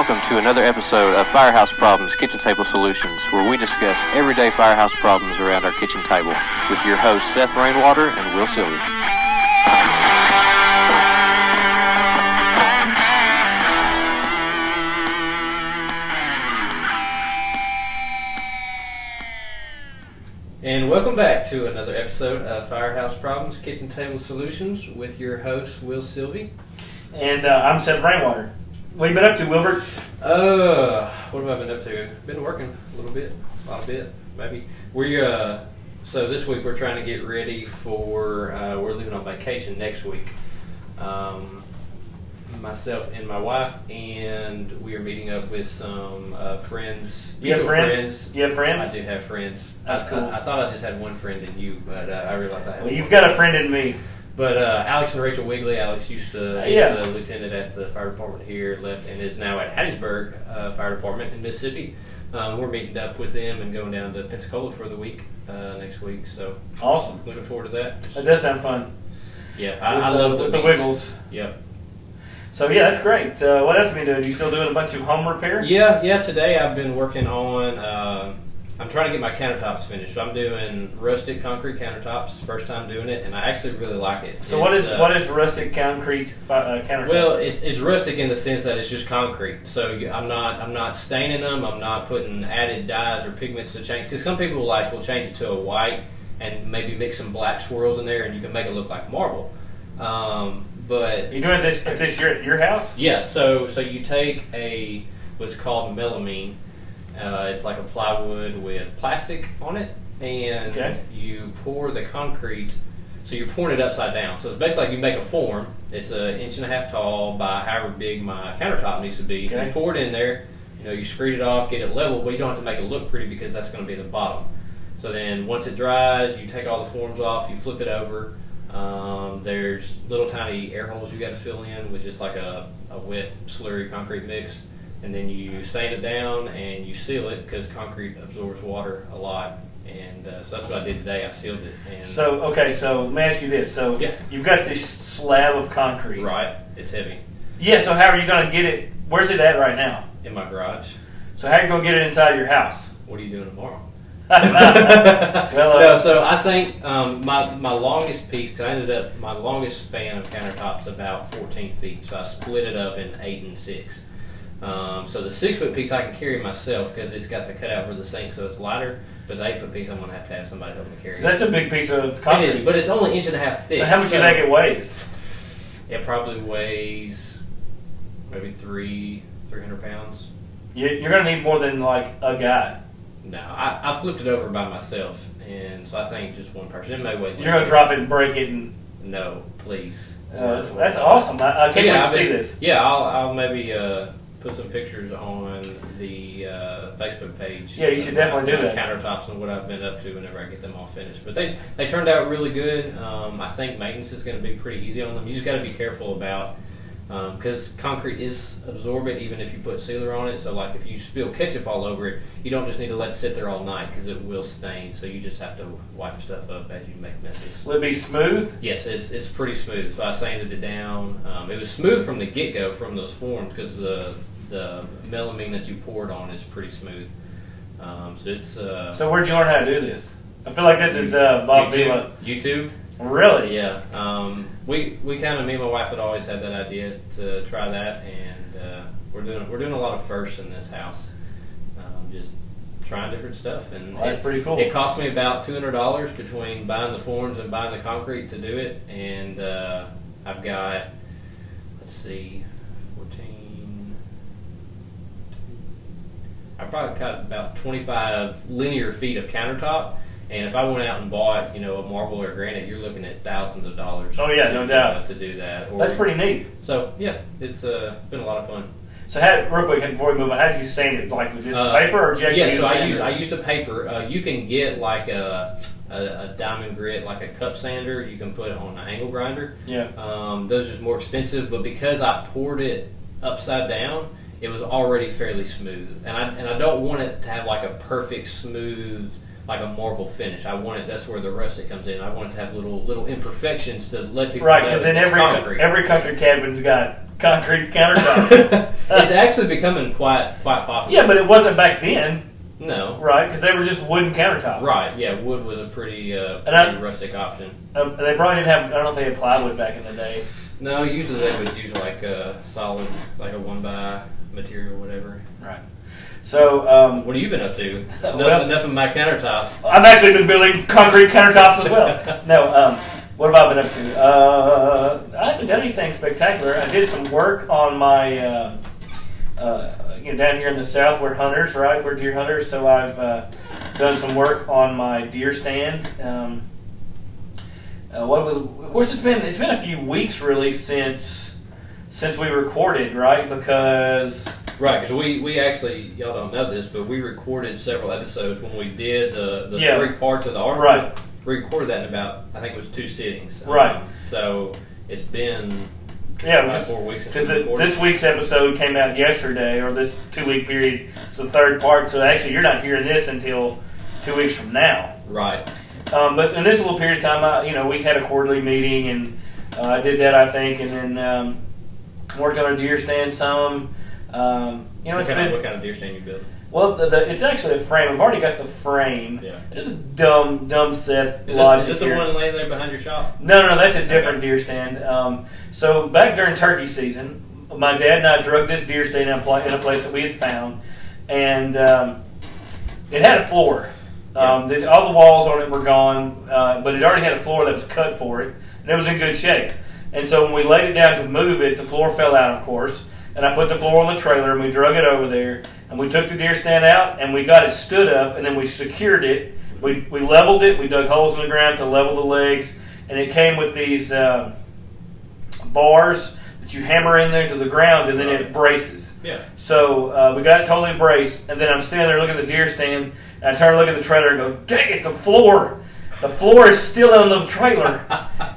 welcome to another episode of Firehouse Problems Kitchen Table Solutions, where we discuss everyday firehouse problems around our kitchen table with your hosts Seth Rainwater and Will Sylvie. And welcome back to another episode of Firehouse Problems Kitchen Table Solutions with your host Will Sylvie. And I'm Seth Rainwater. What have you been up to, Wilbert? What have I been up to? Been working a little bit, a lot of bit, maybe. So this week we're trying to get ready for, we're leaving on vacation next week. Myself and my wife, and we are meeting up with some friends. You have friends? You have friends? I do have friends. That's cool. I thought I just had one friend in you, but I realized I have Well, you've got a friend in me. But Alex and Rachel Wigley, Alex used to, he was a lieutenant at the fire department here, left, and is now at Hattiesburg Fire Department in Mississippi. We're meeting up with them and going down to Pensacola for the week next week. So awesome. Looking forward to that. That does sound fun. Yeah, I love the Wiggles. Yep. So yeah, that's great. What else have you been doing? You still doing a bunch of home repair? Yeah. Today I've been working on. I'm trying to get my countertops finished. So I'm doing rustic concrete countertops. First time doing it, and I actually really like it. So what is rustic concrete countertops? Well, it's rustic in the sense that it's just concrete. So I'm not staining them. I'm not putting added dyes or pigments to change. Because some people will change it to a white and maybe mix some black swirls in there, and you can make it look like marble. But you doing this your house? Yeah. So you take what's called melamine. It's like a plywood with plastic on it, and you pour the concrete. So you're pouring it upside down. So it's basically like you make a form. It's 1.5 inches tall by however big my countertop needs to be. Okay. You pour it in there. You screed it off, get it level, but you don't have to make it look pretty because that's going to be the bottom. So then once it dries, you take all the forms off, you flip it over. There's little tiny air holes you got to fill in with just like a wet slurry concrete mix. And then you sand it down and you seal it because concrete absorbs water a lot. And so that's what I did today. I sealed it. And so let me ask you this. So you've got this slab of concrete. Right. It's heavy. Yeah, so how are you going to get it? Where's it at right now? In my garage. So how are you going to get it inside your house? What are you doing tomorrow? Well, no, so I think my longest piece, because my longest span of countertops about 14 feet. So I split it up in 8 and 6. So the 6-foot piece I can carry myself because it's got the cutout for the sink, so it's lighter. But the 8-foot piece I'm going to have somebody help me carry. That's a big piece of concrete. It is, but it's only 1.5 inches thick. So how much do you think it weighs? It probably weighs maybe 300 pounds. You're going to need more than like a guy. No, I flipped it over by myself, and so I think just one person. It may weigh. You're going to drop it and break it and. No, please. That's awesome. I can't wait to see this. Yeah, I'll maybe put some pictures on the Facebook page. Yeah, you should definitely do that. Countertops and what I've been up to whenever I get them all finished. But they turned out really good. I think maintenance is going to be pretty easy on them. You just got to be careful about because concrete is absorbent even if you put sealer on it. So like if you spill ketchup all over it, you don't just need to let it sit there all night because it will stain. So you just have to wipe stuff up as you make messes. Will it be smooth? Yes, it's pretty smooth. So I sanded it down. It was smooth from the get-go from those forms because the melamine that you poured on is pretty smooth. So it's. So where'd you learn how to do this? I feel like this is Bob Vila. YouTube. Really? Yeah. We kind of, me and my wife had always had that idea to try that, and we're doing a lot of firsts in this house, just trying different stuff. And that's pretty cool. It cost me about $200 between buying the forms and buying the concrete to do it, and I've got, let's see, 14. I've probably got about 25 linear feet of countertop. And if I went out and bought, a marble or granite, you're looking at thousands of dollars. Oh yeah, no doubt to do that. That's pretty neat. So yeah, it's been a lot of fun. So real quick before we move on, how did you sand it? Like with just paper or did you use sander? I used a paper. You can get like a diamond grit, like a cup sander. You can put it on an angle grinder. Yeah. Those are more expensive, but because I poured it upside down, it was already fairly smooth. And I don't want it to have like a perfect smooth, like a marble finish. I want it. That's where the rustic comes in. I want it to have little imperfections to let people know because then every country cabin's got concrete countertops. It's actually becoming quite popular. Yeah, but it wasn't back then. No. Right, because they were just wooden countertops. Right, yeah, wood was a pretty rustic option. They probably didn't have, I don't know if they had plywood back in the day. No, usually they would use like a solid, like a 1x material, whatever. Right. So, what have you been up to? Enough of my countertops. I've actually been building concrete countertops as well. No, what have I been up to? I haven't done anything spectacular. I did some work on my, down here in the south, we're hunters, right? We're deer hunters, so I've done some work on my deer stand. Of course, it's been a few weeks really since we recorded, right? Because we actually, y'all don't know this, but we recorded several episodes when we did the 3 parts of the article. Right. We recorded that in about, I think it was 2 sittings. Right. So it's been 4 weeks. Because this week's episode came out yesterday, or this 2-week period. It's the 3rd part. So actually, you're not hearing this until 2 weeks from now. Right. But in this little period of time, we had a quarterly meeting, and I did that, I think, and then worked on our deer stand some. What kind of deer stand you built? Well, it's actually a frame. I've already got the frame. Yeah. It's a dumb Seth Is it the one laying there behind your shop? No, that's a different deer stand. So back during turkey season, my dad and I drug this deer stand in a place that we had found, and it had a floor. All the walls on it were gone, but it already had a floor that was cut for it, and it was in good shape. And so when we laid it down to move it, the floor fell out, of course, and I put the floor on the trailer, and we drug it over there, and we took the deer stand out, and we got it stood up, and then we secured it. We leveled it. We dug holes in the ground to level the legs, and it came with these bars that you hammer in there to the ground, and then it braces. Yeah. So we got it totally braced, and then I'm standing there looking at the deer stand, and I turn to look at the trailer and go, dang it, the floor is still on the trailer.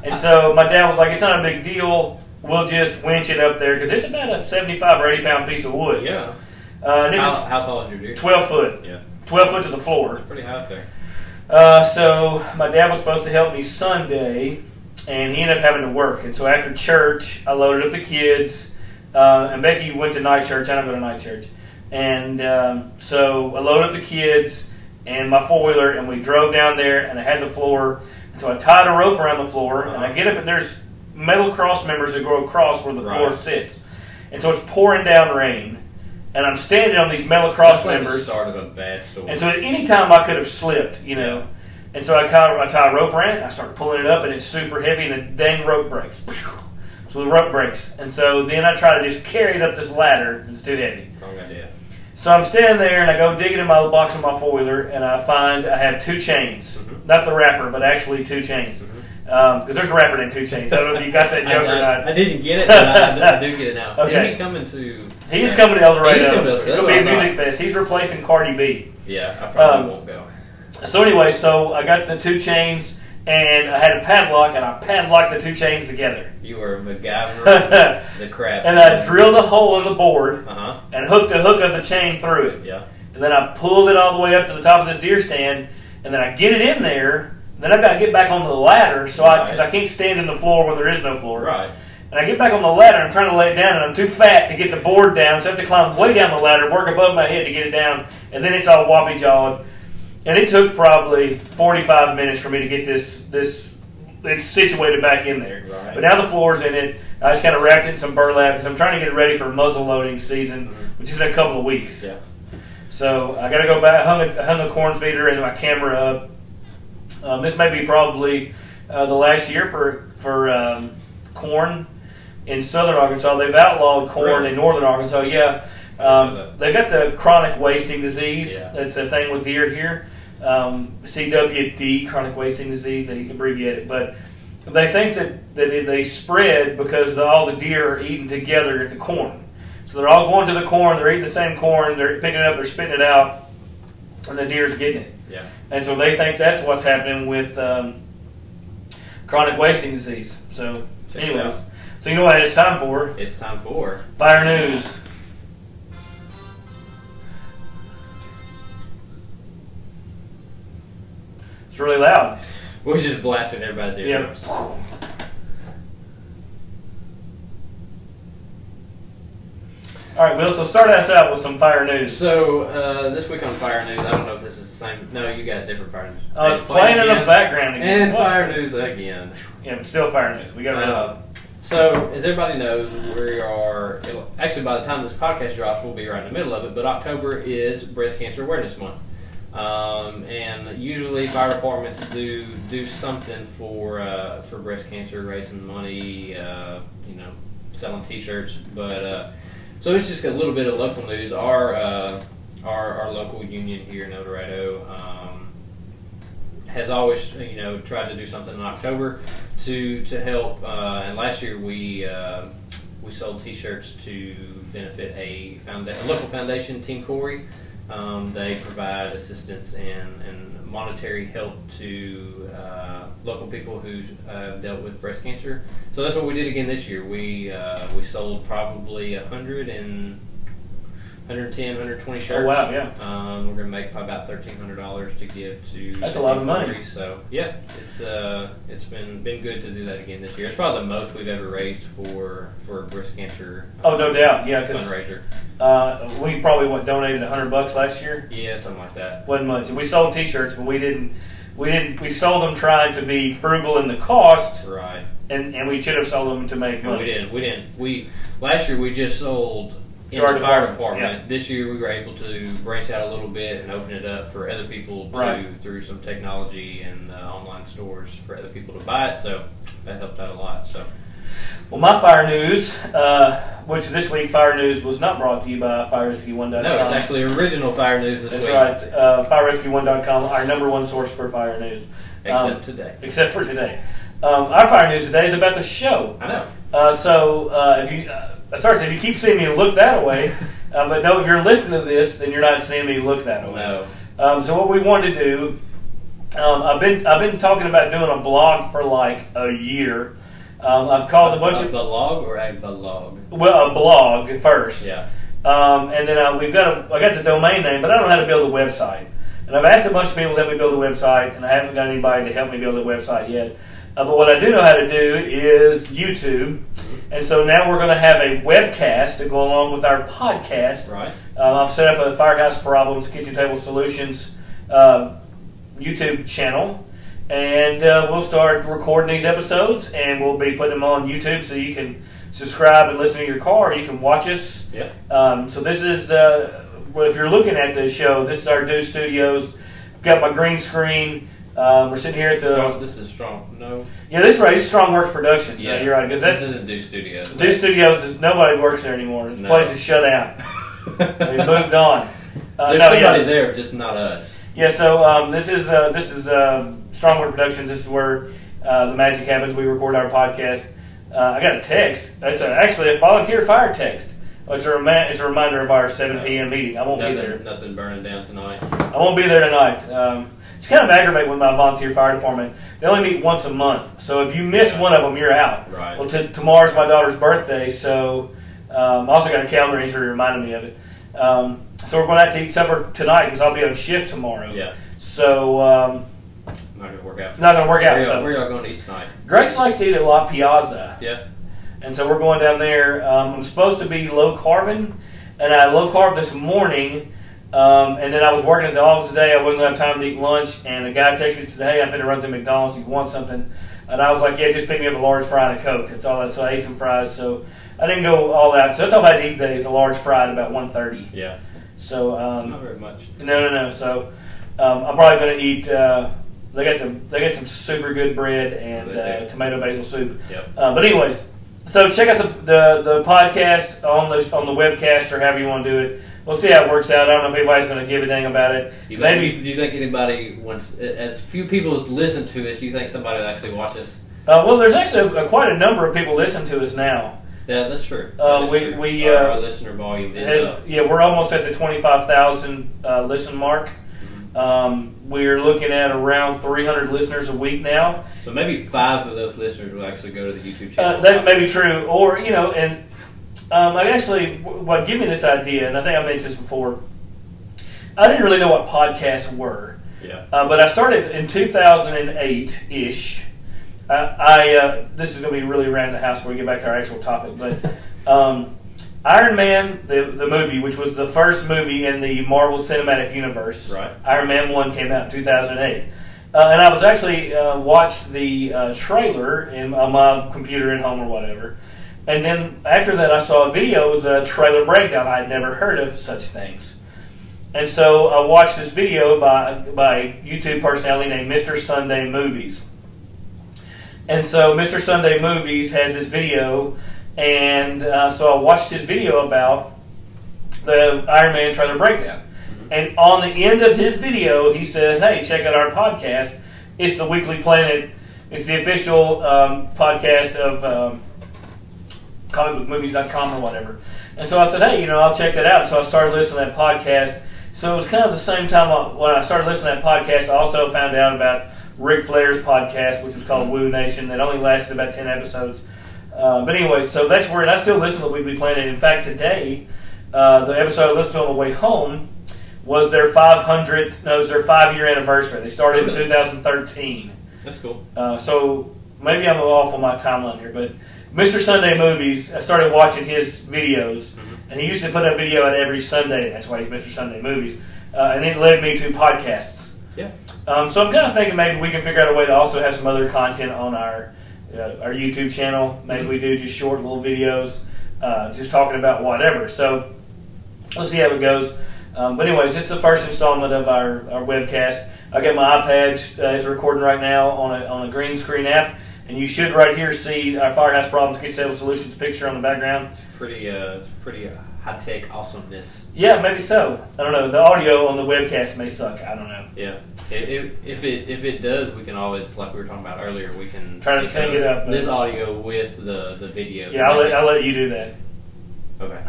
And so my dad was like, it's not a big deal. We'll just winch it up there, because it's about a 75 or 80 pound piece of wood. Yeah. And how tall is your deer? 12 foot. Yeah. 12 foot to the floor. That's pretty high up there. So my dad was supposed to help me Sunday, and he ended up having to work. And so after church, I loaded up the kids, and Becky went to night church. I don't go to night church. And so I loaded up the kids and my four-wheeler, and we drove down there, and I had the floor. And so I tied a rope around the floor, and I get up, and there's metal cross members that go across where the floor sits. And so it's pouring down rain, and I'm standing on these metal cross members. That's the start of a bad story. And so at any time I could have slipped, Yeah. And so I tie a rope around it, and I start pulling it up, and it's super heavy, and the dang rope breaks. So the rope breaks. And so then I try to just carry it up this ladder, and it's too heavy. Wrong idea. So I'm standing there, and I go digging in my box of my four-wheeler, and I find I have 2 chains. Mm-hmm. Not the wrapper, but actually 2 chains. Because there's a wrapper in 2 chains. I don't know if you got that joke or not. I didn't get it, but I do get it now. Okay. Isn't he coming to... He's coming to El Dorado. He's coming to El Dorado. It's going to be a music fest. He's replacing Cardi B. Yeah, I probably won't go. So anyway, so I got the 2 chains, and I had a padlock, and I padlocked the 2 chains together. You were MacGyver the crap. And I drilled a hole in the board and hooked the hook of the chain through it. Yeah. And then I pulled it all the way up to the top of this deer stand, and then I get it in there. And then I've got to get back onto the ladder, so because I can't stand in the floor when there is no floor. Right. And I get back on the ladder, and I'm trying to lay it down, and I'm too fat to get the board down, so I have to climb way down the ladder, work above my head to get it down, and then it's all woppy-jawed. And it took probably 45 minutes for me to get this it's situated back in there. Right. But now the floor's in it. I just kind of wrapped it in some burlap because I'm trying to get it ready for muzzle loading season, which is in a couple of weeks. Yeah. So I got to go back. I hung a corn feeder and my camera up. This may be probably the last year for corn in southern Arkansas. They've outlawed corn in northern Arkansas. Yeah. They've got the chronic wasting disease. Yeah. That's a thing with deer here. CWD, chronic wasting disease, they abbreviate it. But they think that they spread because all the deer are eating together at the corn. So they're all going to the corn, they're eating the same corn, they're picking it up, they're spitting it out, and the deer's getting it. Yeah. And so they think that's what's happening with chronic wasting disease. So anyways, so you know what it's time for? It's time for Fire News. It's really loud. We're just blasting everybody's eardrums. Yep. All right, Will. So start us out with some fire news. So this week on Fire News, I don't know if this is the same. No, you got different Fire News. Oh, it's playing in the background again. And Fire News again. Yeah, but still fire news. We got So, as everybody knows, we are, actually by the time this podcast drops, we'll be right in the middle of it, but October is Breast Cancer Awareness Month. And usually fire departments do something for breast cancer, raising money, selling T-shirts. But so it's just a little bit of local news. Our local union here in El Dorado has always tried to do something in October to help. And last year we sold T-shirts to benefit a local foundation, Team Corey. They provide assistance and monetary help to local people who dealt with breast cancer. So that's what we did again this year. We sold probably 110, 120 shirts. Oh, wow, yeah. We're going to make probably about $1,300 to give to. That's a lot of money. So yeah, it's been good to do that again this year. It's probably the most we've ever raised for breast cancer. Oh, no doubt, yeah, fundraiser. We probably donated $100 last year. Yeah, something like that. Wasn't much. We sold T-shirts, but we didn't. We sold them trying to be frugal in the cost. Right. And we should have sold them to make money. No, we didn't. Last year we just sold in the fire department. Yeah. This year we were able to branch out a little bit and open it up for other people through some technology and online stores for other people to buy it. So that helped out a lot. So. Well, my fire news, which this week fire news was not brought to you by FireRescue1.com. No, it's actually original fire news this week. That's right. FireRescue1.com, our number one source for fire news. Except today. Except for today. Our fire news today is about the show. I know. If you keep seeing me look that way, but no, if you're listening to this, then you're not seeing me look that way. No. So what we wanted to do, I've been talking about doing a blog for like a year. I've called a bunch of blog or a blog. Well, a blog first. Yeah. And then I got the domain name, but I don't know how to build a website. And I've asked a bunch of people to help me build a website, and I haven't got anybody to help me build a website yet. But what I do know how to do is YouTube. And so now we're going to have a webcast to go along with our podcast. Right. I've set up a Firehouse Problems Kitchen Table Solutions YouTube channel. And we'll start recording these episodes, and we'll be putting them on YouTube so you can subscribe and listen to your car. You can watch us. Yeah. So this is, if you're looking at the show, this is our Dew Studios. I've got my green screen. We're sitting here at the. This is Strong. No. Yeah, this is right. It's Strong Works Productions. Yeah, you're right. Because this isn't Dew Studios. Dew Studios is nobody works there anymore. The place is shut down. They moved on. There's somebody there, just not us. Yeah. So this is Strong Works Productions. This is where the magic happens. We record our podcast. I got a text. It's actually a volunteer fire text. It's a reminder of our 7 p.m. meeting. I won't be there. Nothing burning down tonight. I won't be there tonight. It's kind of aggravating with my volunteer fire department. They only meet once a month. So if you miss one of them, you're out. Right. Well, tomorrow's my daughter's birthday, so I also got a calendar entry reminding me of it. So we're going to have to eat supper tonight because I'll be on shift tomorrow. Yeah. So not going to work out. Not going to work out. Where y'all going to eat tonight? Grace likes to eat at La Piazza. Yeah. And so we're going down there. I'm supposed to be low carbon, and I had low carb this morning. And then I was working at the office today. I wouldn't have time to eat lunch, and the guy texted me and said, "Hey, I'm going to run through McDonald's. You want something?" And I was like, "Yeah, just pick me up a large fry and a Coke." That's all. So I ate some fries. So I didn't go all out. So that's all I had to eat today is a large fry at about 1:30. Yeah. So not very much. No. So I'm probably going to eat. They got some super good bread and tomato basil soup. Yep. But anyways, so check out the podcast on the webcast or however you want to do it. We'll see how it works out. I don't know if anybody's going to give a dang about it. Do you think anybody wants, as few people as listen to us, do you think somebody will actually watch us? Well, there's actually quite a number of people listen to us now. Yeah, that's true. Our listener volume is up. Yeah, we're almost at the 25,000 listen mark. We're looking at around 300 listeners a week now. So maybe 5 of those listeners will actually go to the YouTube channel. That may be true. Or, and what gave me this idea, and I think I mentioned this before, I didn't really know what podcasts were. Yeah. But I started in 2008-ish. This is going to be really around the house when we get back to our actual topic. But Iron Man, the movie, which was the first movie in the Marvel Cinematic Universe. Right. Iron Man 1 came out in 2008. And I was actually watched the trailer on my computer at home or whatever. And then after that, I saw a video. It was a trailer breakdown. I had never heard of such things. And so I watched this video by a YouTube personality named Mr. Sunday Movies. And so Mr. Sunday Movies has this video, and so I watched his video about the Iron Man trailer breakdown. Mm-hmm. And on the end of his video, he says, "Hey, check out our podcast. It's the Weekly Planet. It's the official podcast of comicbookmovies.com or whatever." And so I said, "Hey, I'll check that out." So I started listening to that podcast. So it was kind of the same time when I started listening to that podcast, I also found out about Ric Flair's podcast, which was called Woo Nation. That only lasted about 10 episodes. But anyway, so that's where, and I still listen to the Weekly Planet. In fact, today, the episode I listened to on the way home was their 5-year anniversary. They started in 2013. That's cool. So maybe I'm off on my timeline here, but Mr. Sunday Movies, I started watching his videos, and he used to put a video out every Sunday. That's why he's Mr. Sunday Movies. And it led me to podcasts. Yeah. So I'm kind of thinking maybe we can figure out a way to also have some other content on our YouTube channel. Maybe we do just short little videos, just talking about whatever. So we'll see how it goes. But anyways, it's the first installment of our webcast. I got my iPad. It's recording right now on a green screen app. And you should right here see our Firehouse Problems Kitchen Table Solutions picture on the background. It's pretty high-tech awesomeness. Yeah, maybe so. I don't know. The audio on the webcast may suck. I don't know. Yeah. If it does, we can always, like we were talking about earlier, we can try to sync it up. This audio with the video. Yeah, I'll let you do that. Okay.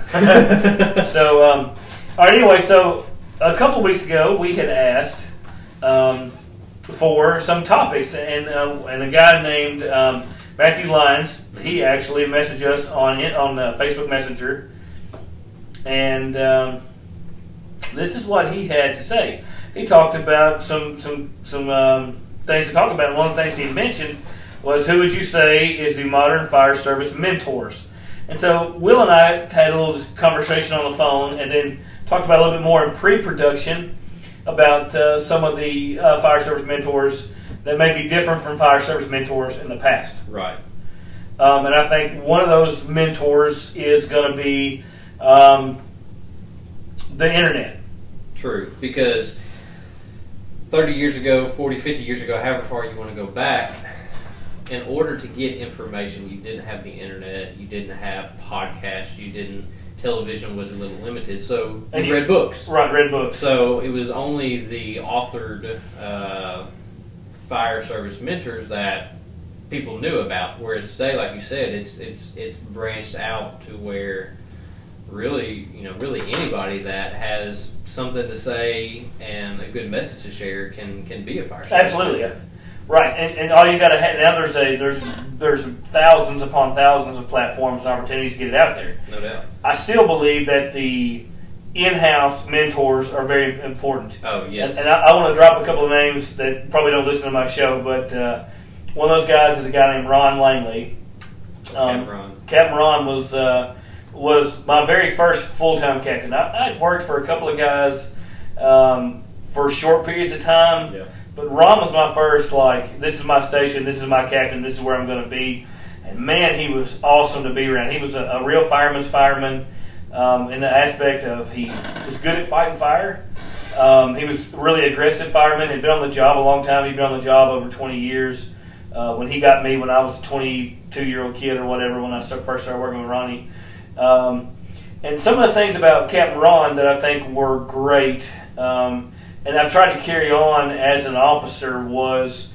So, all right. Anyway, so a couple weeks ago we had asked for some topics, and a guy named Matthew Lyons, he actually messaged us on Facebook Messenger, and this is what he had to say. He talked about some things to talk about. One of the things he mentioned was, who would you say is the modern fire service mentors? And so Will and I had a little conversation on the phone, and then talked about a little bit more in pre-production about some of the fire service mentors that may be different from fire service mentors in the past. Right. And I think one of those mentors is going to be the internet. True, because 30 years ago, 40, 50 years ago, however far you want to go back, in order to get information, you didn't have the internet, you didn't have podcasts, television was a little limited, so you read books. Right, read books. So it was only the authored fire service mentors that people knew about. Whereas today, like you said, it's branched out to where really anybody that has something to say and a good message to share can be a fire service Absolutely, mentor. Right. And all you got to have now, there's thousands upon thousands of platforms and opportunities to get it out there. No doubt. I still believe that the in-house mentors are very important. Oh, yes. And I want to drop a couple of names that probably don't listen to my show, but one of those guys is a guy named Ron Langley. Captain Ron was my very first full-time captain. I'd worked for a couple of guys for short periods of time. Yeah. But Ron was my first, this is my station, this is my captain, this is where I'm going to be. And man, he was awesome to be around. He was a real fireman's fireman in the aspect of he was good at fighting fire. He was a really aggressive fireman. He'd been on the job a long time. He'd been on the job over 20 years. When he got me when I was a 22-year-old kid or whatever, when I first started working with Ronnie. And some of the things about Captain Ron that I think were great, and I've tried to carry on as an officer, was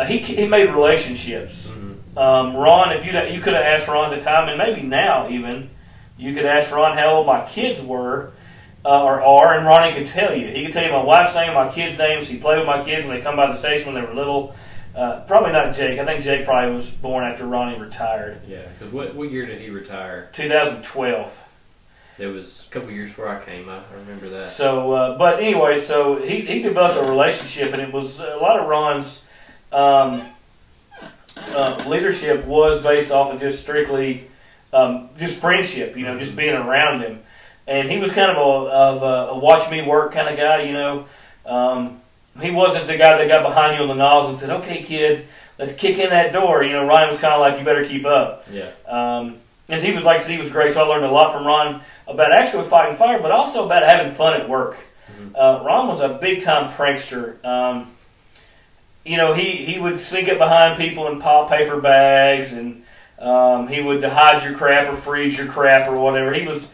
he made relationships. Mm-hmm. Ron, if you could have asked Ron at the time, and maybe now even, you could ask Ron how old my kids were or are, and Ronnie could tell you. He could tell you my wife's name, my kids' names. He played with my kids when they come by the station when they were little. Probably not Jake. I think Jake probably was born after Ronnie retired. Yeah, because what year did he retire? 2012. It was a couple years before I came. I remember that. So, but anyway, so he developed a relationship, and it was a lot of Ron's leadership was based off of just strictly just friendship, just being around him. And he was kind of a watch me work kind of guy, He wasn't the guy that got behind you on the nozzle and said, "Okay, kid, let's kick in that door." Ryan was kind of like, "You better keep up." Yeah. And he was, like I said, he was great. So I learned a lot from Ron about actually fighting fire, but also about having fun at work. Ron was a big-time prankster. He would sneak up behind people and pop paper bags, and he would hide your crap or freeze your crap or whatever. He was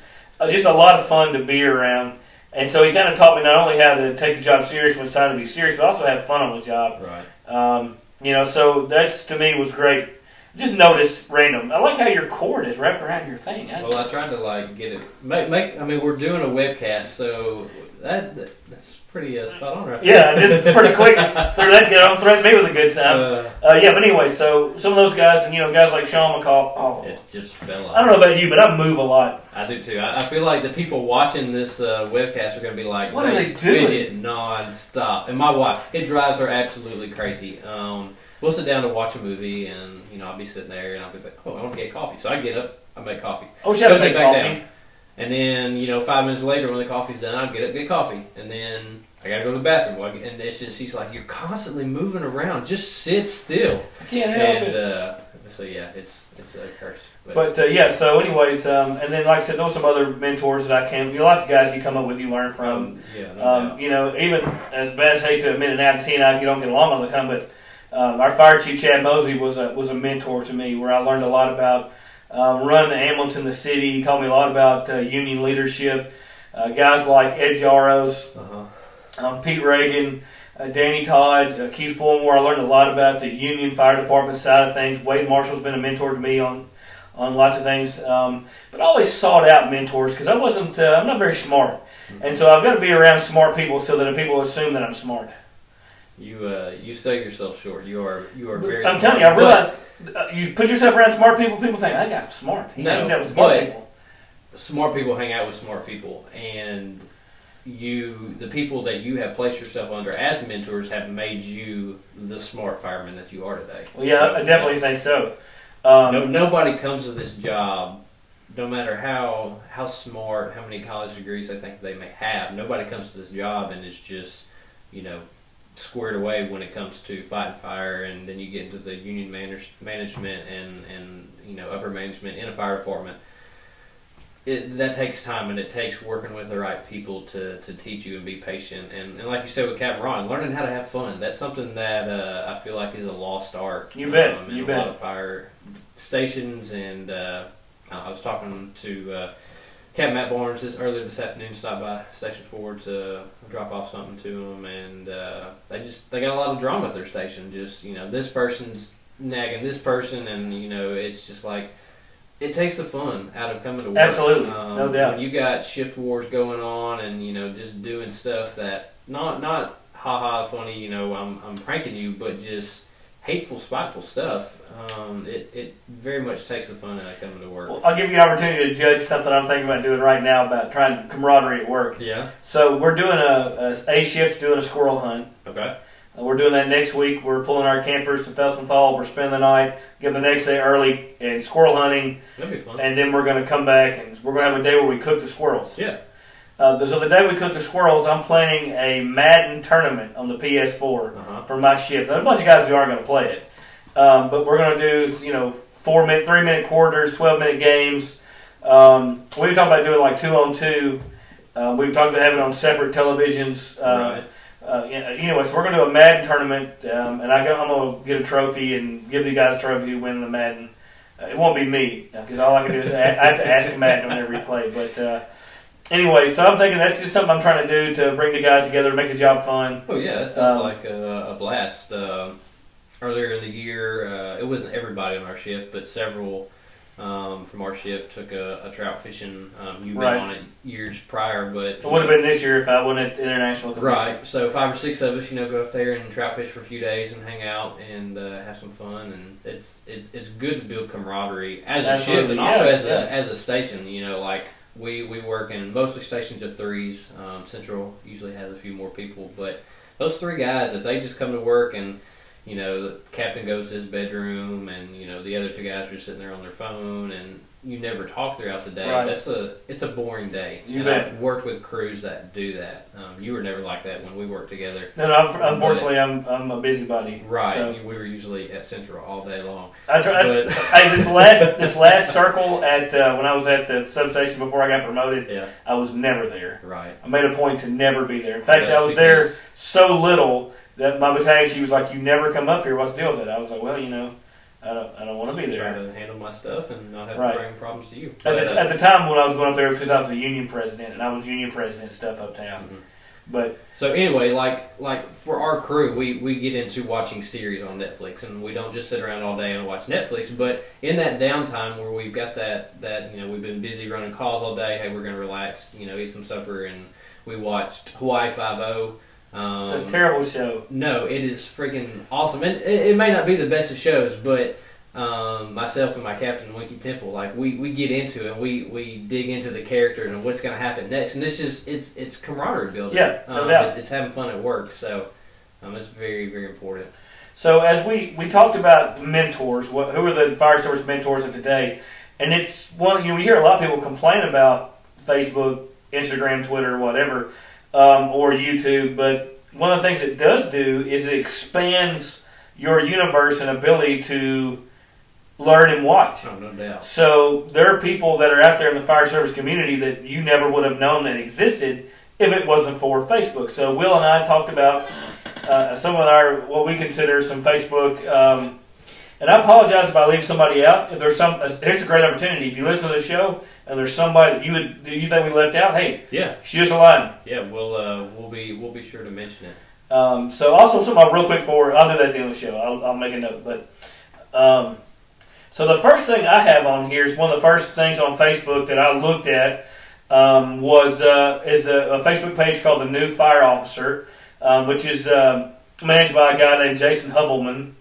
just a lot of fun to be around. And so he kind of taught me not only how to take the job serious when it's time to be serious, but also have fun on the job. Right. So that's, to me, was great. Just notice random. I like how your cord is wrapped around your thing. Well, I tried to get it. I mean, we're doing a webcast, so that's pretty spot on right there. Yeah, just pretty quick. Threaten me with a good time. But anyway, so some of those guys, and guys like Sean McCall. It just fell off. I don't know about you, but I move a lot. I do too. I feel like the people watching this webcast are going to be like, "What are they doing?" Fidget non-stop. And my wife, it drives her absolutely crazy. We'll sit down to watch a movie, and I'll be sitting there, and I'll be like, "Oh, I want to get coffee." So I get up, I make coffee. Oh, she has to make coffee. Down. And then 5 minutes later, when the coffee's done, I'll get up, get coffee, and then I gotta go to the bathroom. And it's just, she's like, "You're constantly moving around. Just sit still." I can't help it. So yeah, it's a curse. But so anyways, and then like I said, there were some other mentors that I came. Lots of guys you come up with, you learn from. Even as bad as I hate to admit it now, to T&I, you don't get along all the time, but our fire chief Chad Mosey was a mentor to me, where I learned a lot about running the ambulance in the city. He taught me a lot about union leadership. Guys like Ed Jaros, Pete Reagan, Danny Todd, Keith Fulmore. I learned a lot about the union fire department side of things. Wade Marshall's been a mentor to me on lots of things. But I always sought out mentors because I'm not very smart. And so I've got to be around smart people so that people assume that I'm smart. You sell yourself short. You are very. I'm telling you, I realize you put yourself around smart people. People think that guy's smart. He hangs out with smart people. Smart people hang out with smart people, and the people that you have placed yourself under as mentors have made you the smart fireman that you are today. Well, yeah, so I definitely think so. Nobody comes to this job, no matter how smart, how many college degrees they think they may have. Nobody comes to this job and is just squared away when it comes to fighting fire, and then you get into the union management and upper management in a fire department. That takes time, and it takes working with the right people to teach you and be patient. And like you said with Captain Ron, learning how to have fun. That's something that I feel like is a lost art. You bet. In a lot of fire stations. And I was talking to Captain Matt Barnes earlier this afternoon, stopped by Station 4 to drop off something to them, and they got a lot of drama at their station. Just this person's nagging this person, and it's just like, it takes the fun out of coming to work. Absolutely, no doubt. When you got shift wars going on, and just doing stuff that not ha funny, I'm pranking you, but just hateful, spiteful stuff. It very much takes the fun out of coming to work. Well, I'll give you an opportunity to judge something I'm thinking about doing right now about trying camaraderie at work. Yeah. So we're doing a shift doing a squirrel hunt. Okay. We're doing that next week. We're pulling our campers to Felsenthal. We're spending the night, get the next day early and squirrel hunting. That'd be fun. And then we're going to come back, and we're going to have a day where we cook the squirrels. Yeah. So the day we cook the squirrels, I'm planning a Madden tournament on the PS4 for my shift. There's a bunch of guys who aren't going to play it. But we're going to do, 3-minute quarters, 12-minute games. We were talking about doing like 2-on-2. We've talked about having it on separate televisions. Right. Anyway, so we're going to do a Madden tournament, and I'm going to get a trophy and give the guys a trophy who win the Madden. It won't be me, because all I can do is I have to ask Madden whenever he plays. But anyway, so I'm thinking that's just something I'm trying to do to bring the guys together, to make the job fun. Oh yeah, that sounds like a blast. Earlier in the year, it wasn't everybody on our shift, but several from our shift took a trout fishing. You've been on it years prior, but it would have been this year if I wasn't at the international convention. Right. So 5 or 6 of us, go up there and trout fish for a few days and hang out and have some fun. And it's good to build camaraderie as a shift and also as a station. Like we work in mostly stations of 3s. Central usually has a few more people, but those 3 guys, if they just come to work and the captain goes to his bedroom, and the other 2 guys are just sitting there on their phone, and you never talk throughout the day, Right. it's a boring day. You and bet. I've worked with crews that do that. You were never like that when we worked together. No, unfortunately, I'm a busybody. Right. So. We were usually at Central all day long. Hey, this last circle at when I was at the substation before I got promoted, Yeah. I was never there. Right. I made a point to never be there. In fact, That's I was there because- so little that my battalion, she was like, "You never come up here. What's the deal with it?" I was like, "Well, you know, I don't want to be Try there." to handle my stuff and not have Right. to bring problems to you. At the time when I was going up there, it was because I was a union president, and I was union president stuff uptown. Mhm. But So anyway, like for our crew, we get into watching series on Netflix, and we don't just sit around all day and watch Netflix. But in that downtime where we've got that we've been busy running calls all day, hey, we're gonna relax, eat some supper, and we watched Hawaii Five-0. it's a terrible show. No, it is freaking awesome, and it may not be the best of shows, but myself and my captain Winky Temple, like we get into it, and we dig into the characters and what's going to happen next, and it's camaraderie building. Yeah, no doubt. It's having fun at work, so it's very, very important. So as we talked about mentors, who are the fire service mentors of today, and it's one we hear a lot of people complain about Facebook, Instagram, Twitter, whatever, or YouTube, but one of the things it does do is it expands your universe and ability to learn and watch. Oh, no doubt. So there are people that are out there in the fire service community that you never would have known that existed if it wasn't for Facebook. So Will and I talked about some of our what we consider some Facebook. And I apologize if I leave somebody out. If there's here's a great opportunity. If you listen to the show and there's somebody that you think we left out, hey, Yeah, shoot us a line. yeah, we'll be sure to mention it. So also something real quick I'll do that at the end of the show. I'll make a note. But so the first thing I have on here is one of the first things on Facebook that I looked at is a Facebook page called The New Fire Officer, which is managed by a guy named Jason Hubelman.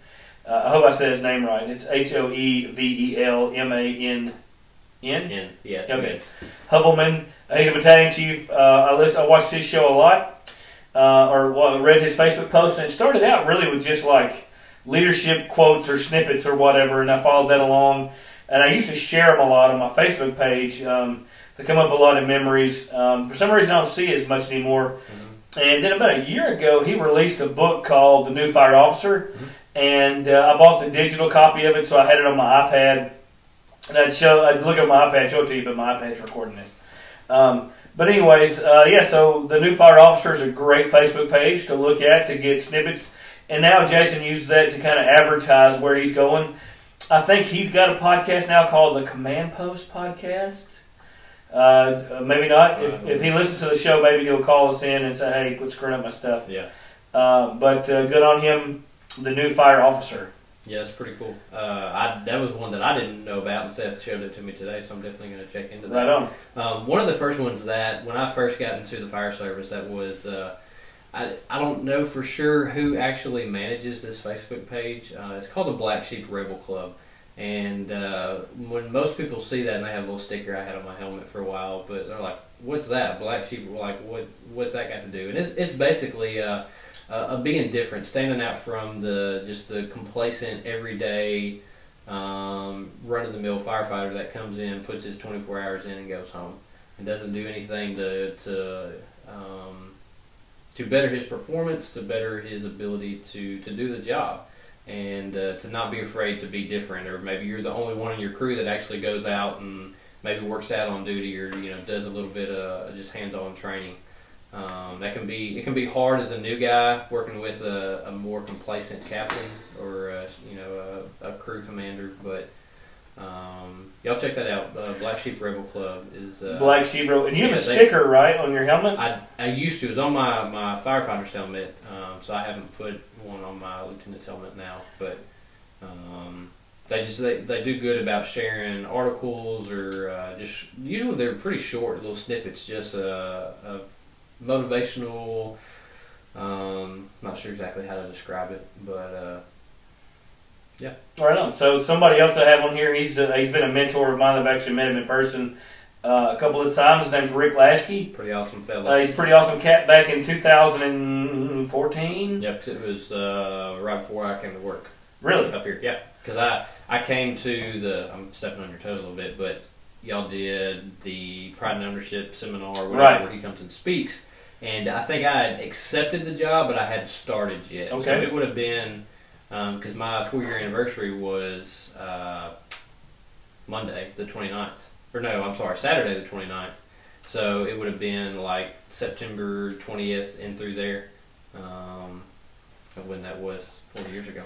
I hope I said his name right. It's Hoevelman. And yeah, Okay. Hubelman. He's a battalion chief. I watched his show a lot, read his Facebook post, and it started out really with just like leadership quotes or snippets or whatever, and I followed that along. And I used to share them a lot on my Facebook page. They come up a lot in memories. For some reason, I don't see it as much anymore. Mm-hmm. And then about a year ago, he released a book called The New Fire Officer. Mm-hmm. And I bought the digital copy of it, so I had it on my iPad. And I'd look at my iPad, show it to you, but my iPad's recording this. But anyways, so The New Fire Officer is a great Facebook page to look at, to get snippets. And now Jason uses that to kind of advertise where he's going. I think he's got a podcast now called the Command Post Podcast. Maybe not. If he listens to the show, maybe he'll call us in and say, hey, quit screwing up my stuff. Yeah. But good on him, The New Fire Officer. Yeah, it's pretty cool. That was one that I didn't know about, and Seth showed it to me today, so I'm definitely going to check into that. Right on. One of the first ones that, when I first got into the fire service, that was, I don't know for sure who actually manages this Facebook page. It's called the Black Sheep Rebel Club. And when most people see that, and they have a little sticker I had on my helmet for a while, but they're like, what's that? Black Sheep, like, what's that got to do? And it's basically being different, standing out from the complacent, everyday, run-of-the-mill firefighter that comes in, puts his 24 hours in, and goes home, and doesn't do anything to better his performance, to better his ability to do the job, and to not be afraid to be different. Or maybe you're the only one in your crew that actually goes out and maybe works out on duty, or does a little bit of just hands-on training. It can be hard as a new guy working with a more complacent captain or a crew commander, but y'all check that out. Black Sheep Rebel Club is Black Sheep Rebel, and you have a sticker right on your helmet. I used to. It was on my firefighter's helmet, so I haven't put one on my lieutenant's helmet now. But they do good about sharing articles, or just usually they're pretty short little snippets, just a motivational. Not sure exactly how to describe it, but yeah. Right on. So somebody else I have on here, he's been a mentor of mine. I've actually met him in person a couple of times. His name's Rick Lasky. Pretty awesome fella. He's a pretty awesome cat. Back in 2014. Yep, it was right before I came to work. Really? Up here, yeah. Because I came to I'm stepping on your toes a little bit, but y'all did the Pride and Ownership seminar, whatever, right, where he comes and speaks. And I think I had accepted the job, but I hadn't started yet. Okay. So it would have been, because my 4-year anniversary was Monday, the 29th. Or no, I'm sorry, Saturday the 29th. So it would have been like September 20th and through there, when that was 4 years ago.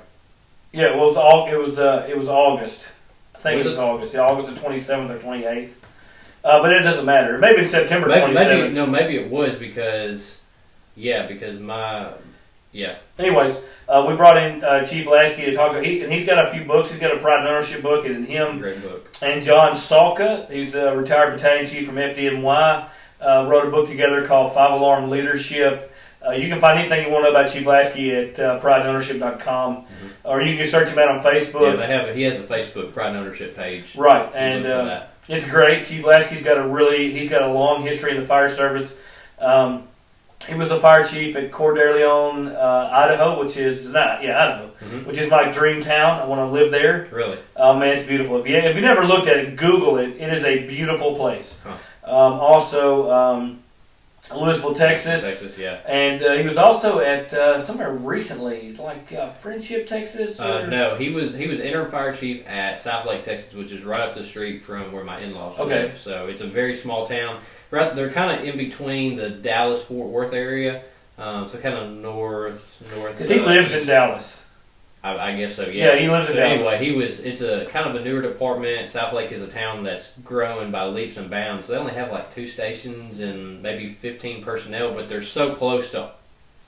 Yeah, well, it was August. I think it was August. Yeah, August the 27th or 28th. But it doesn't matter. Maybe in September 27th. Maybe it was because Anyways, we brought in Chief Lasky to talk. And he's got a few books. He's got a Pride and Ownership book, and him, great book. And John Salka, who's a retired battalion chief from FDNY, wrote a book together called 5 Alarm Leadership. You can find anything you want to know about Chief Lasky at prideandownership.com, or you can search him out on Facebook. Yeah, he has a Facebook Pride and Ownership page. Right, and it's great. Chief Lasky's got a long history in the fire service. He was a fire chief at Coeur d'Alene, Idaho, which is Idaho, which is my dream town. I want to live there. Really? Oh man, it's beautiful. If you never looked at it, Google it. It is a beautiful place. Huh. Also, Louisville, Texas. Texas, yeah. And he was also at somewhere recently, like Friendship, Texas. No, he was interim fire chief at South Lake, Texas, which is right up the street from where my in-laws live. So it's a very small town. Right, they're kind of in between the Dallas-Fort Worth area, so kind of north. Because he lives in Dallas. I guess so. Yeah, he lives in Dallas. Anyway, it's a kind of a newer department. South Lake is a town that's growing by leaps and bounds. So they only have like 2 stations and maybe 15 personnel, but they're so close to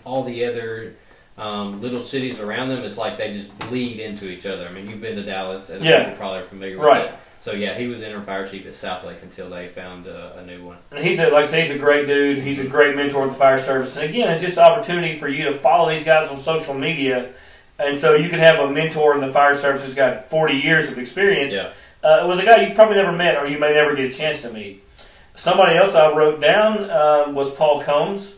all the other little cities around them. It's like they just bleed into each other. I mean, you've been to Dallas, and people probably are familiar with it. So yeah, he was interim fire chief at South Lake until they found a new one. And he's a great dude. He's a great mentor of the fire service. And again, it's just an opportunity for you to follow these guys on social media, and so you can have a mentor in the fire service who's got 40 years of experience. Yeah. With a guy you've probably never met, or you may never get a chance to meet. Somebody else I wrote down was Paul Combs.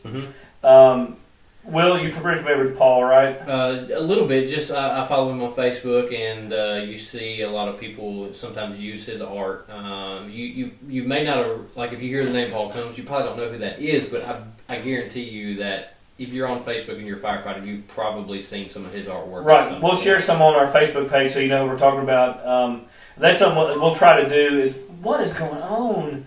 Will, you're pretty familiar with Paul, right? A little bit. Just I follow him on Facebook, and you see a lot of people sometimes use his art. You may not have, like, if you hear the name Paul Combs, you probably don't know who that is, but I guarantee you that if you're on Facebook and you're a firefighter, you've probably seen some of his artwork. Right. We'll share some on our Facebook page so you know who we're talking about. That's something we'll try to do. Is what is going on?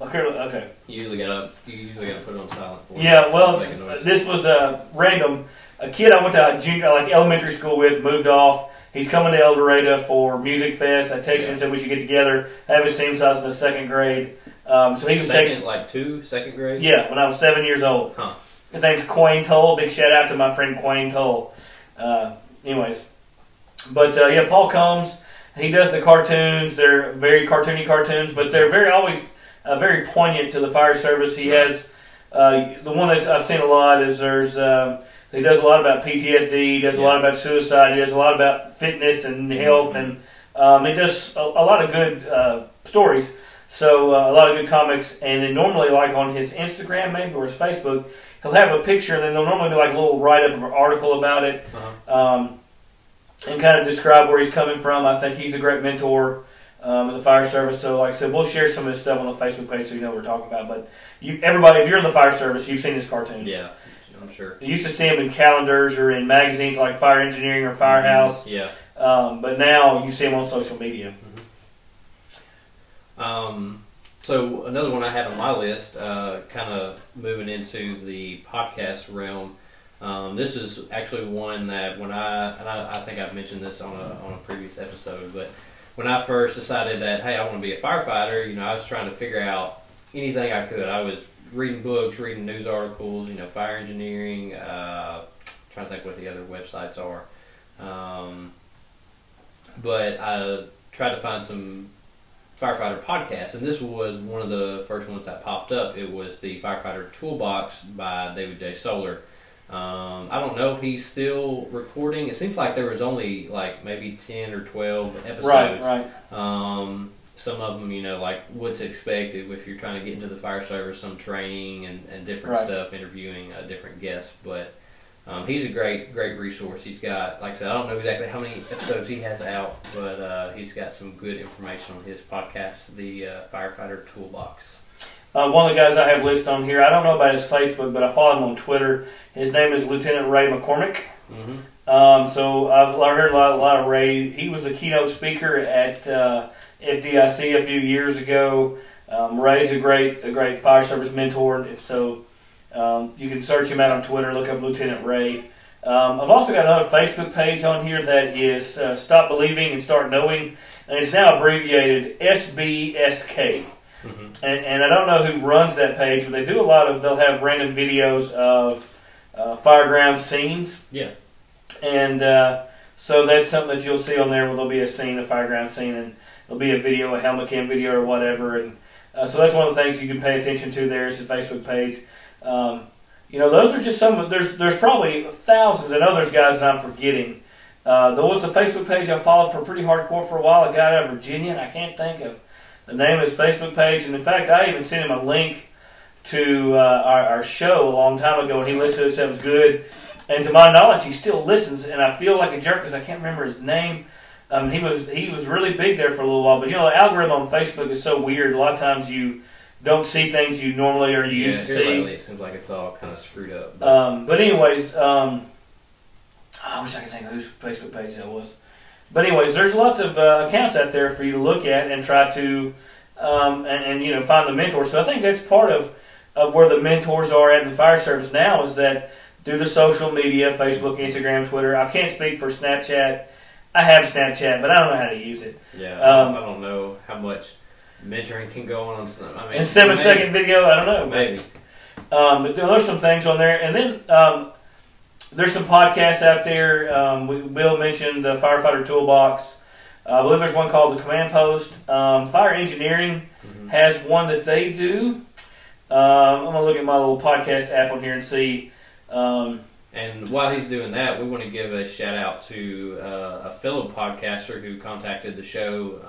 Okay. You usually got to put it on silent. Yeah, well, this was random. A kid I went to elementary school with moved off. He's coming to El Dorado for Music Fest. I texted him and said we should get together. I haven't seen him since I was in the 2nd grade. So he was second grade? Yeah, when I was 7 years old. Huh. His name's Quayne Toll. Big shout out to my friend Quayne Toll. Anyways. But Paul Combs, he does the cartoons. They're very cartoony cartoons, but they're always very poignant to the fire service. He has the one that I've seen a lot is he does a lot about PTSD. He does a lot about suicide. He does a lot about fitness and health, and he does a lot of good stories. So a lot of good comics. And then normally, like on his Instagram maybe or his Facebook, he'll have a picture, and then they'll normally do like a little write up of an article about it, and kind of describe where he's coming from. I think he's a great mentor in the fire service. So like I said, we'll share some of this stuff on the Facebook page so you know what we're talking about. But everybody, if you're in the fire service, you've seen his cartoons. Yeah, I'm sure. You used to see them in calendars or in magazines like Fire Engineering or Firehouse. Yeah. But now you see them on social media. So another one I had on my list, kind of moving into the podcast realm. This is actually one that I think I've mentioned this on a previous episode, but when I first decided that, hey, I want to be a firefighter, I was trying to figure out anything I could. I was reading books, reading news articles, Fire Engineering, trying to think what the other websites are. But I tried to find some firefighter podcasts, and this was one of the first ones that popped up. It was the Firefighter Toolbox by David J. Solar. I don't know if he's still recording. It seems like there was only like maybe 10 or 12 episodes. Right. Some of them, like what to expect if you're trying to get into the fire service, some training and different stuff, interviewing different guests. But He's a great resource. He's got, like I said, I don't know exactly how many episodes he has out, but he's got some good information on his podcast, the Firefighter Toolbox. One of the guys I have listed on here, I don't know about his Facebook, but I follow him on Twitter. His name is Lieutenant Ray McCormick. Mm-hmm. So I've heard a lot of Ray. He was a keynote speaker at FDIC a few years ago. Ray's a great fire service mentor. If so, you can search him out on Twitter. Look up Lieutenant Ray. I've also got another Facebook page on here that is Stop Believing and Start Knowing, and it's now abbreviated SBSK. Mm-hmm. And I don't know who runs that page, but they do they'll have random videos of fireground scenes. Yeah. And so that's something that you'll see on there where there'll be a fireground scene, and there'll be a video, a helmet cam video or whatever. And so that's one of the things you can pay attention to there is the Facebook page. Those are just some. There's probably thousands. I know there's guys that I'm forgetting. There was a Facebook page I followed for pretty hardcore for a while, a guy out of Virginia, and I can't think of the name of his Facebook page. And in fact, I even sent him a link to our show a long time ago, and he listened to it, said it was good. And to my knowledge, he still listens, and I feel like a jerk because I can't remember his name. He was really big there for a little while, but the algorithm on Facebook is so weird. A lot of times you don't see things you normally or you used to see. Lately it seems like it's all kind of screwed up. But anyways, I wish I could think of whose Facebook page that was. But anyways, there's lots of accounts out there for you to look at and try to find the mentors. So I think that's part of where the mentors are at in the fire service now is that do the social media, Facebook, Instagram, Twitter. I can't speak for Snapchat. I have Snapchat, but I don't know how to use it. Yeah, I don't know how much mentoring can go on. I mean, in 7-second video, I don't know. Maybe. But there's some things on there. And then there's some podcasts out there. Bill mentioned the Firefighter Toolbox. I believe there's one called The Command Post. Fire Engineering has one that they do. I'm going to look at my little podcast app on here and see. And while he's doing that, we want to give a shout out to a fellow podcaster who contacted the show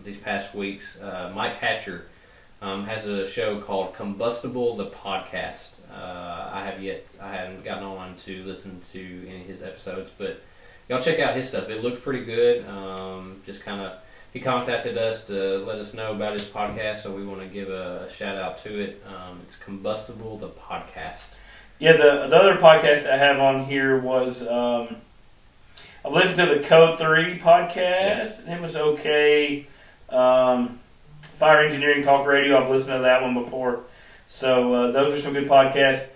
these past weeks. Mike Hatcher has a show called Combustible the Podcast. I haven't gotten on to listen to any of his episodes, but y'all check out his stuff. It looks pretty good. He contacted us to let us know about his podcast, so we want to give a shout out to it. It's Combustible the Podcast. Yeah, the other podcast I have on here was I've listened to the Code 3 podcast. It was okay. Fire Engineering Talk Radio, I've listened to that one before. So those are some good podcasts.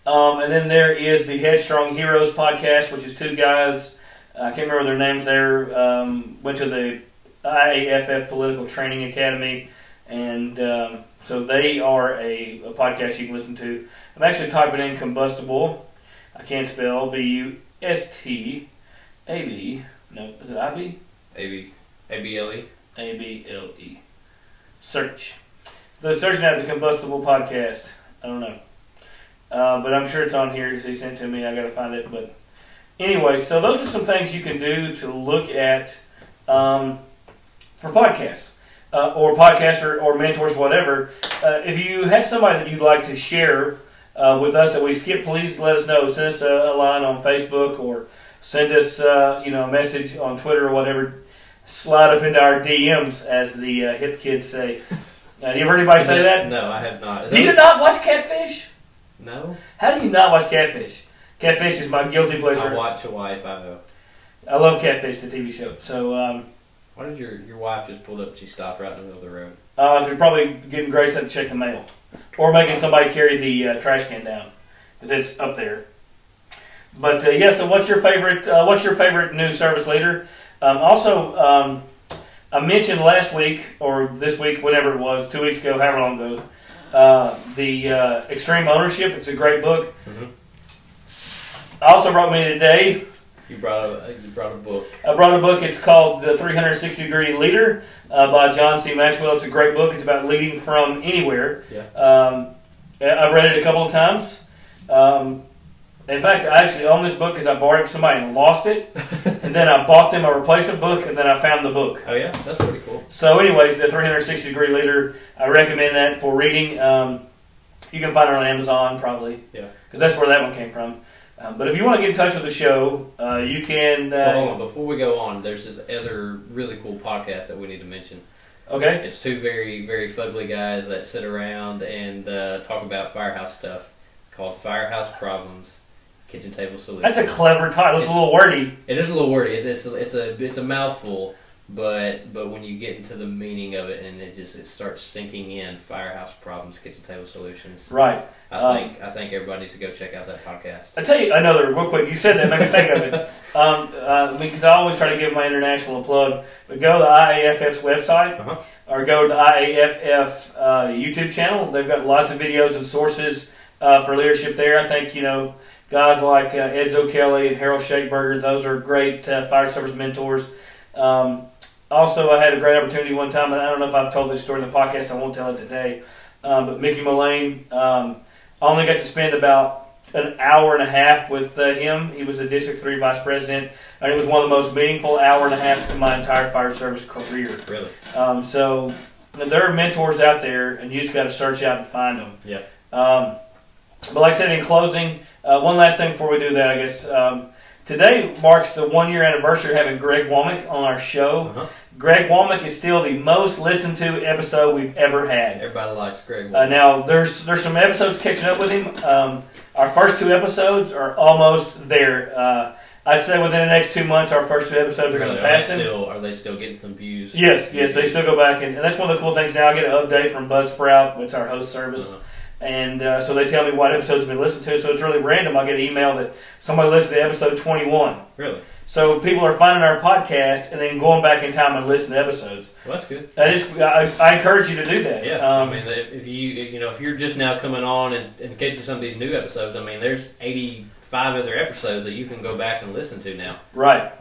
And then there is the Headstrong Heroes podcast, which is two guys. I can't remember their names there. Went to the IAFF Political Training Academy. And so they are a podcast you can listen to. I'm actually typing in combustible. I can't spell. B-U-S-T-A-B. No, is it I-B? A-B. A-B-L-E. A-B-L-E. Search. So searching out the Combustible Podcast. I don't know. But I'm sure it's on here because he sent it to me. I got to find it. But anyway, so those are some things you can do to look at for podcasts. Or podcasts or mentors, whatever. If you have somebody that you'd like to share with us that we skip, please let us know. Send us a line on Facebook or send us a message on Twitter or whatever. Slide up into our DMs, as the hip kids say. You ever heard anybody say that? No, I have not. Do you not watch Catfish? No. How do you not watch Catfish? Catfish is my guilty pleasure. I watch Hawaii Five-0. I love Catfish, the TV show. So, why did your wife just pulled up and she stopped right in the middle of the road? You're probably getting Grace up to check the mail. Or making somebody carry the trash can down. Because it's up there. But, so what's your favorite new service leader? I mentioned last week, or this week, whatever it was, 2 weeks ago, however long ago, the Extreme Ownership. It's a great book. Mm-hmm. I also brought me today. You brought a book. I brought a book. It's called The 360-Degree Leader by John C. Maxwell. It's a great book. It's about leading from anywhere. Yeah. I've read it a couple of times. In fact, I actually own this book because I borrowed it from somebody and lost it. And then I bought them a replacement book, and then I found the book. Oh, yeah? That's pretty cool. So anyways, The 360-Degree Leader, I recommend that for reading. You can find it on Amazon, probably. Yeah. Because that's where that one came from. But if you want to get in touch with the show, you can. Well, hold on. Before we go on, there's this other really cool podcast that we need to mention. Okay. It's two very, very fugly guys that sit around and talk about firehouse stuff. It's called Firehouse Problems, Kitchen Table Solutions. That's a clever title. It's a little wordy. It is a little wordy. It's a mouthful, but when you get into the meaning of it and it starts sinking in, Firehouse Problems, Kitchen Table Solutions. Right. I think everybody needs to go check out that podcast. I'll tell you another real quick. You said that, made me think of it. Because I always try to give my international a plug. But go to the IAFF's website or go to the IAFF YouTube channel. They've got lots of videos and sources for leadership there. I think, guys like Edzo Kelly and Harold Shakeberger, those are great fire service mentors. Also, I had a great opportunity one time, and I don't know if I've told this story in the podcast, I won't tell it today, but Mickey Mullane, I only got to spend about an hour and a half with him. He was the District 3 Vice President, and it was one of the most meaningful hour and a half in my entire fire service career. Really? So there are mentors out there, and you just got to search out and find them. Yeah. But like I said, in closing, one last thing before we do that, I guess. Today marks the 1-year anniversary of having Greg Womack on our show. Greg Womack is still the most listened to episode we've ever had. Everybody likes Greg Womack. Now, there's some episodes catching up with him. Our first 2 episodes are almost there. I'd say within the next 2 months, our first 2 episodes are going to pass him. Are they still getting some views? Yes, they still go back. And that's one of the cool things now. I get an update from Buzzsprout. It's our host service. And so they tell me what episodes have been listened to. So it's really random. I get an email that somebody listened to episode 21. Really? So people are finding our podcast and then going back in time and listening to episodes. Well, that's good. I encourage you to do that. Yeah. If you're just now coming on and catching some of these new episodes, there's 85 other episodes that you can go back and listen to now. Right.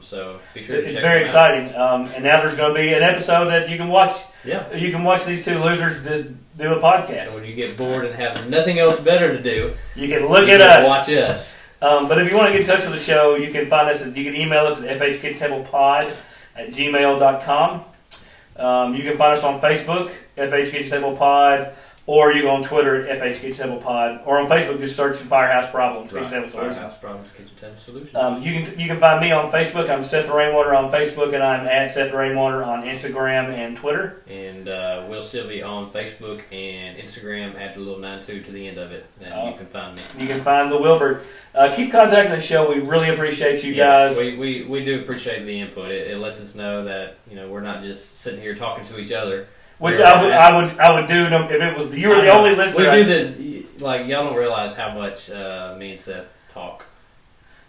So be sure to check them out. It's very exciting. And now there's going to be an episode that you can watch. Yeah. You can watch these 2 losers just do a podcast. So when you get bored and have nothing else better to do, you can look at us. Watch us. But if you want to get in touch with the show, you can find us. You can email us at fhkitchentablepod@gmail.com. You can find us on Facebook, FH Kitchen Table Pod, or you go on Twitter at FH Kitchen Table Pod, or on Facebook just search Firehouse Problems, Kitchen Table Solutions. Firehouse Problems, Kitchen Table Solutions. You can find me on Facebook. I'm Seth Rainwater on Facebook, and I'm at Seth Rainwater on Instagram and Twitter. And Will Sylvie on Facebook and Instagram. Add the little 92 to the end of it, and you can find me. You can find the Wilbert. Keep contacting the show. We really appreciate you guys. We do appreciate the input. It lets us know that we're not just sitting here talking to each other. Which I would do if it was you were the only listener. We do this like y'all don't realize how much me and Seth talk.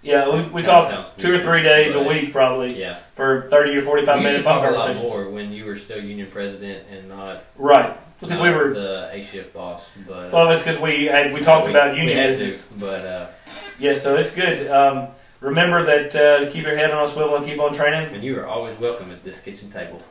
Yeah, we talk 2 or 3 days a week probably. Yeah. For 30 or 45 minutes. We used to talk a lot more when you were still union president and not because we were the A shift boss. But it's because we talked about union business. But yeah, so it's good. Remember that keep your head on a swivel and keep on training. And you are always welcome at this kitchen table.